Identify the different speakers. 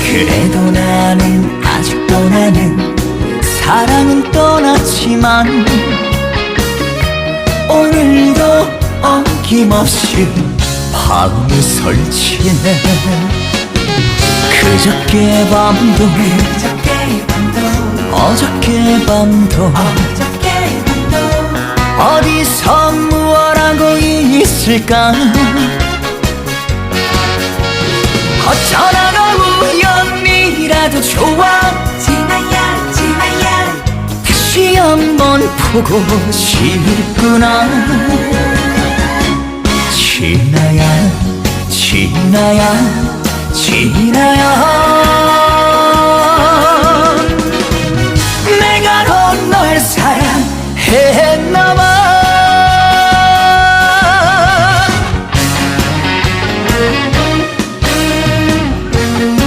Speaker 1: 그래도 나는 아직도 나는 사랑은 떠났지만 오늘도 어김없이 밤을 설치네. 그저께 밤도 어저께 밤도 어디서 무엇 하고 있을까. 어쩌다가 우연이라도 좋아. 지나야 다시 한번 보고 싶구나. 지나야